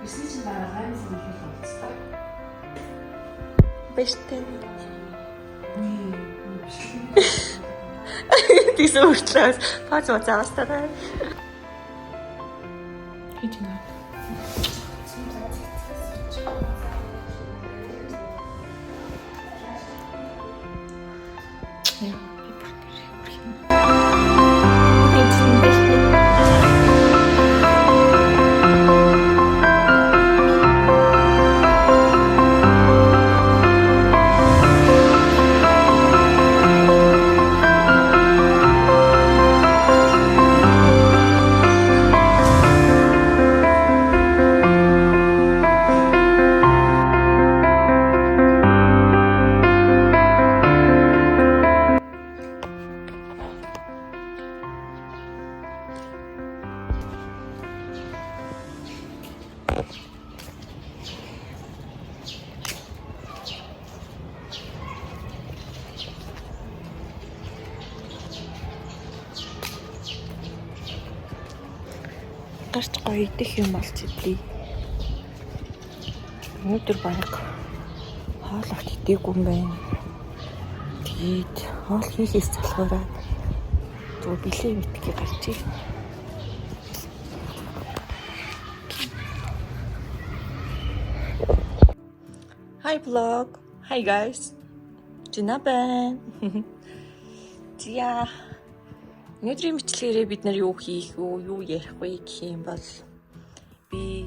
Ирсэн чинь дараа гайны санахыг болцсон. Бэштэй. Тийсэн үртлээс пац уцаастаа. Хийж наа. Гарч гоё идэх юм болж идэв. Өнөөдөр баг хоол авч идээгүй юм байна. Тэгээд хоол хийхээс залхуураад зүгээр билээ мэдхий гарчээ. Hi vlog. Hi guys. Жинабэн. Зя. Өнөөдрийн бичлэгээрээ бид нар юу хийх вэ, юу ярих вэ гэх юм бол би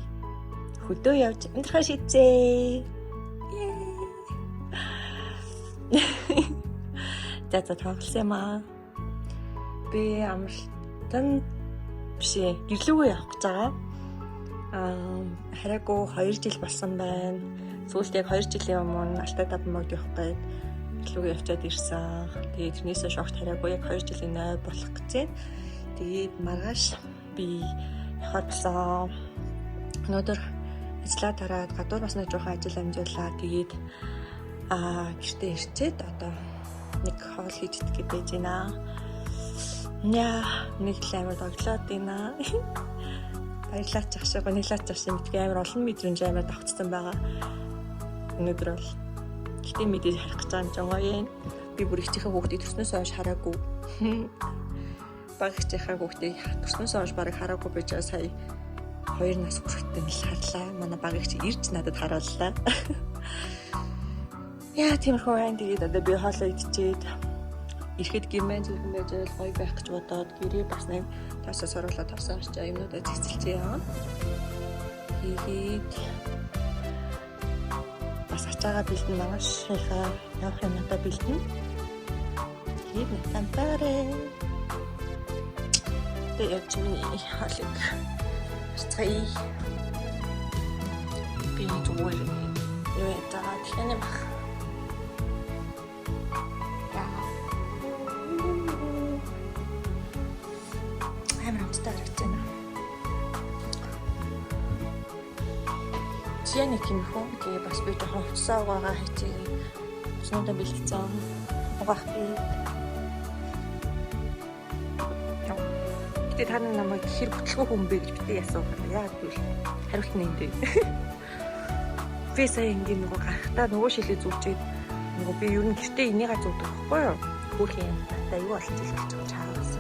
хөдөө явж амьдрахаа шийджээ. Тэт тоглосон юм аа. Би амралтанд бишээ гэрлүүгээ явах гэж байгаа. Хараагүй 2 жил болсон байна. Сүүлд яг 2 жилийн өмнө Алтай таван мод явах гээд гэрлүүгээ явчаад ирсэн. Тэгээд тэрнээсээ шогт хараагүй яг 2 жилийн ной болох гэж. Тэгээд маргааш би явах болсон. Өнөөдөр ажлаа тараад гадуур басна жоохон ажил амжуулаа. Тэгээд гэртээ ирчээд одоо нэг хоол хийж идэх гэж байж байна. Яа, нэг л амар тоглоод байна. Баярлаач ахшаа, гонилаач ахшаа мэдгүй амар олон мэдрэмж амар давхцсан байгаа. Өнөөдөр бол гэтээ мэдээж харах гэж байгаа юм жоо. Би бүр ихчийнхээ хүүхдийг төрснөөс хойш хараагүй. Баг ихчийнхээ хүүхдийг төрснөөс хойш барыг хараагүй байж байгаа. Сая 2 нас хүрэхтэн л харлаа. Манай баг их ирж надад харааллаа. Яа, тиймэрхүү байна. Тэгээд одоо би хоолоо идчихэд ирэхэд гимэн зүрхэн байж гоё байх гэж бодоод гэрээ бас нэг тасаас оруулаад тавсан очиж юмнуудаа цэцэлцээ яваа. Тэгээд бас ачаага бэлдэн магашихаа явах юм надад бэлдэн. Тэгээд натампарэ. Тэгээд чиний халиг цай би зүгээр юу ятаа тэний бах. Яа нэг юм хөө тэгээ бас би жоохон хувцас угаагаа хийчихээ. Цундаа бэлтцэн угаах би. Гэтэ та намайг хэр бүтлгүй хүн бэ гэж битээ асуугаа. Яагаад гэвэл хариулт нь энэ. Би сая ингийн нөгөө гарахтаа нөгөө шилээ зүвчээд нөгөө би ер нь гэртээ энийгээ зүвдэг байхгүй юу? Хүүхэн юм. Та юу болсон ч хэлж байгаа чаагаас.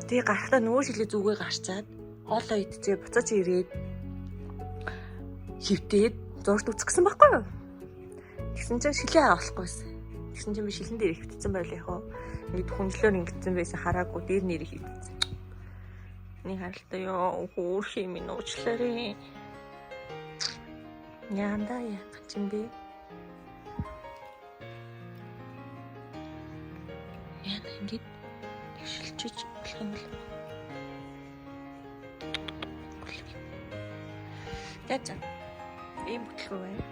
Тэгээ гарахтаа нөгөө шилээ зүгээ гарчаад хоолоо идчихээ буцаж ирээд хөвтээд зурд үзэх гэсэн байхгүй юу? Тэгсэн чинь шилээ авахгүйсэн. Тэгсэн чинь би шилэн дээр хөвтсөн байл яг хоо. Нэг хүндлөөр ингэсэн байсан хараагүй дээр нэрийг хөвтсөн. Нэг харалтай ёо хөөх юм нуучлаарэ. Яанда яах юм бэ? Яа ингэж шилчиж болох юм бол. Яа. Ийм бүтлгүй байна.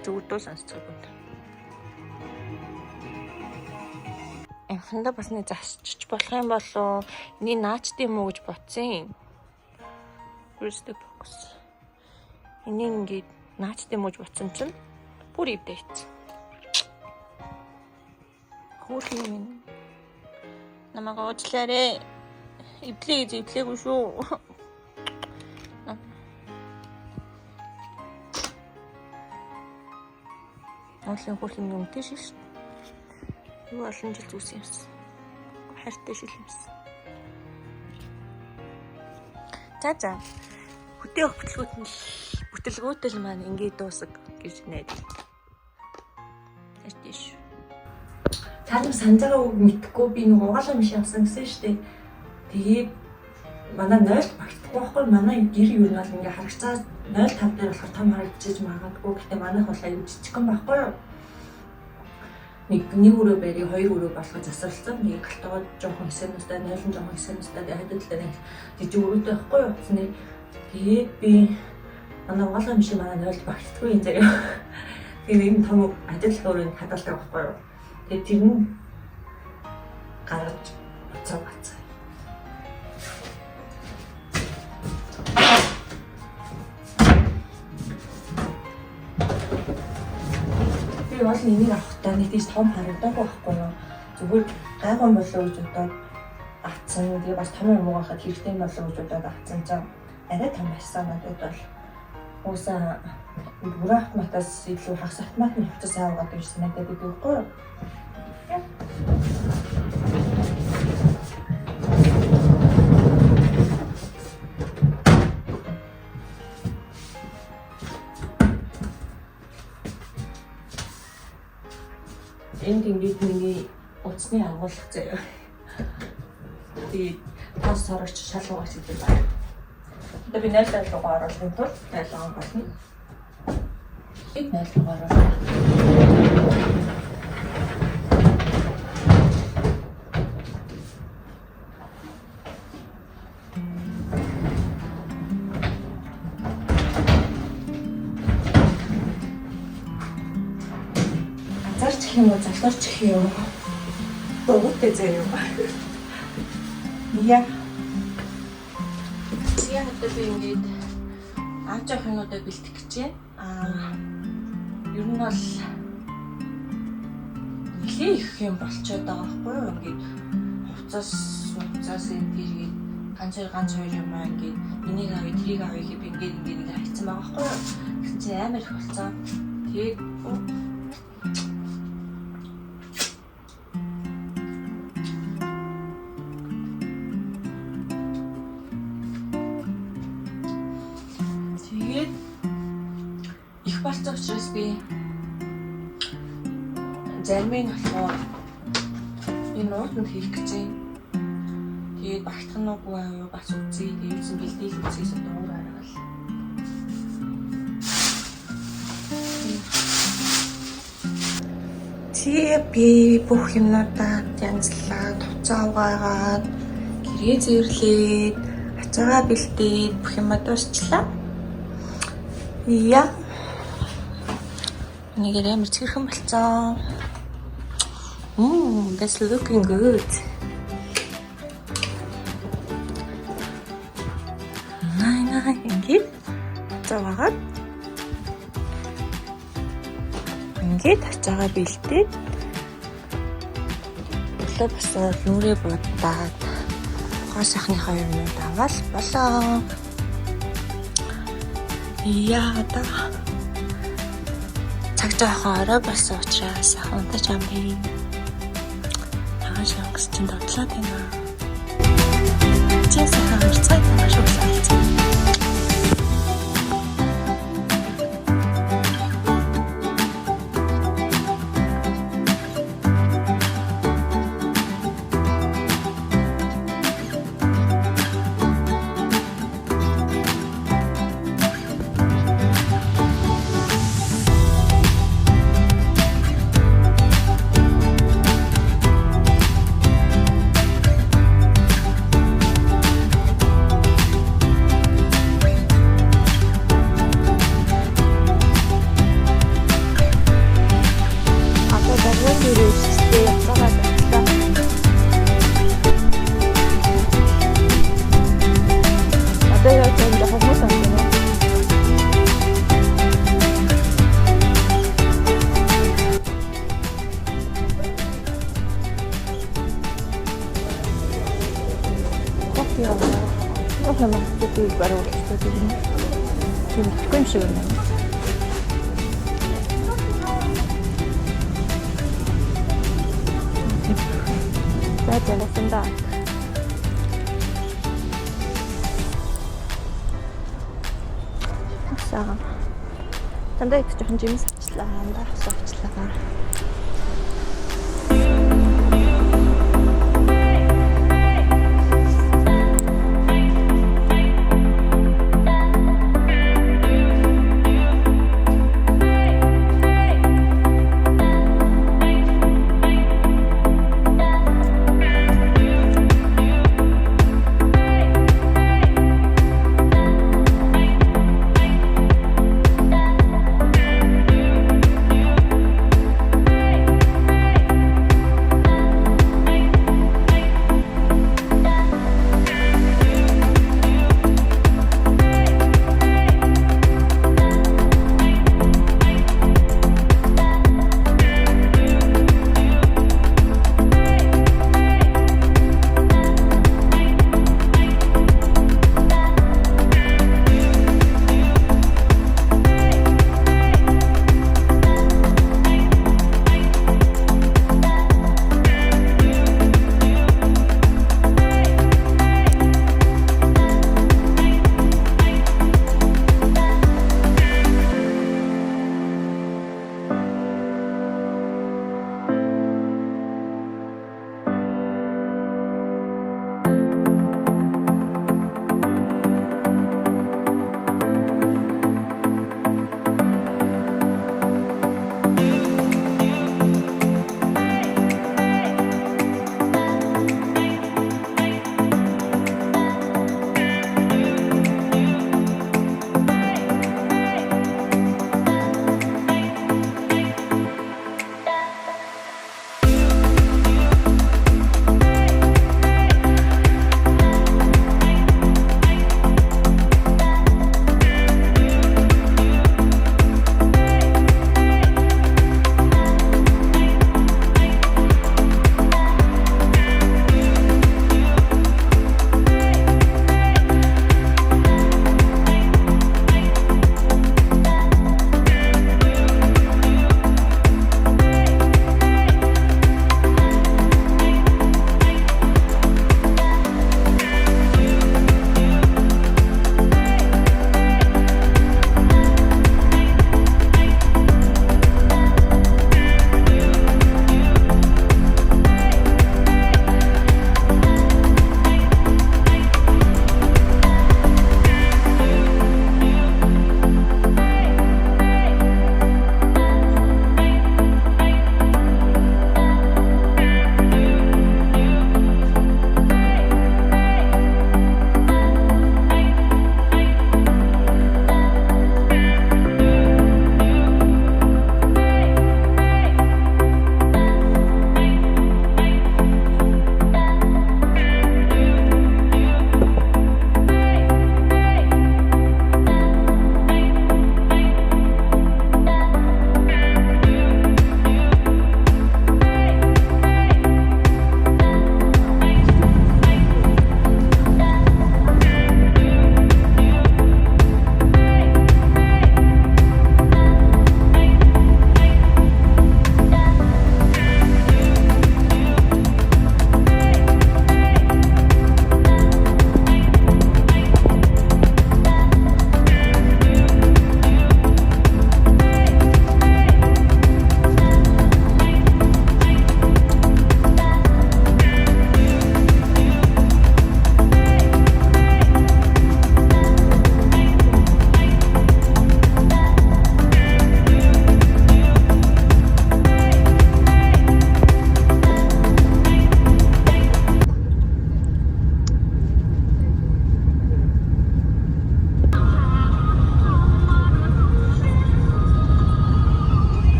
Зүгдөө сонсцгоо. Хандаа бас нэг засчих болох юм болоо. Эний наачд юм уу гэж бодсон. Where's the box? Эний ингээд наачд юм уу гэж бодсон чинь бүр ивдээч. Хөөх юм. Намайг уучлаарай. Эвлээгүй шүү. Онлын хурх юм үнэтэй шил шүү. Юу олон жил зүс юмсан. Хайртай шил юмсан. За. Хөтөөх бүтлгүүтэл маань ингээд дуусах гэж найдаж. Ажиж. Цаадам санджаагаа үг мэдхгүй би нэг угаалаа биш явсан гэсэн шүү дээ. Тэгээд манай 0 багтахгүй байхгүй манай гэр юу нь бол ингээ харагцаа 0.5 дээр болохоор том харагдчихж магадгүй. Гэхдээ манайх бол аюу жижигхан байхгүй юу? Нэг өрөө байрыг 2 өрөө болгож засварлцсан. Нэг галтгоод жоохон хэсэгнүүстэй 0 жоохон хэсэгнүүстэй хадад талаар нэг жижиг өрөөтэй байхгүй юу? Тэгээд би манай угаалаа биш манай 0 багтахгүй юм заяа. Тэгээд энэ том хадад өрөөнд хадгалдаг байхгүй юу? Тэгээд тэр нь гарч буцаа. Би бол энийг авахтаа нэг тийш том харагдаагүй байхгүй юу. Зүгээр гайгүй болоо гэж бодоод авцсан. Тэгээ бас том юм уу хахад хэрэгтэй болоо гэж бодоод авцсан чинь арай том байсан надад бол. Уусаа бүр автоматаас илүү хагас автомат нь хувцас аваад гэж санагдаад идэв байхгүй юу. Энд ингээд миний утасны агуулга заяа. Тэгээд тас сорогч шалгуугаач гэдэг байна. Одоо би 0 руугаа оруулахын тулд 0 болно. Би 0 руугаа оруулах. юм уу залуурч их юм. Дуутай заяа. Яа. Яа гэдэг би ингээд аав жахнуудаа бэлтгэх гэж байна. Ер нь бол их юм болчиход байгаа байхгүй юу? Ингээд хувцас тэргээд ганц хоёр юм аа ингээд энийг авъя тэрийг авъя гэхэд ингээд хайцсан байгаа байхгүй юу? Тэгсэн чинь амар их болцсон. Тэгээд их болцсон учраас би зарим нь болохоор энэ нуутанд хийх гэж байна. Тэгээд багтах нь үгүй аа бас үзье. Тэгээд бэлдээл үзье дуур аргал. Би бүх юмнуудаа янзлаад, хувцас угаагаад, гэрээ зэрлээд, хацаагаа бэлдээд бүх юмаа дуусчлаа. Яа. Нэг амар цэрхэн болцсон. That's looking good. Най ингээд цаагаад ингээд хацаагаа бэлдээд бас нүрээ будаад гоо сайхныхаа юмнууд аваад болоо. Яа да. Цаг жоохон орой болсон учраас унтаж амрын. Хагас шангас чинь дотлоо тэнэ. Чи сайхан урцаад маш их сайн. Яа. Яг намайг тийм баруун гэдэг юм. Тийм юм шиг байна. 잘했습니다. 자, 단다 이거 좀 짐 샀을라. 한다 샀을라.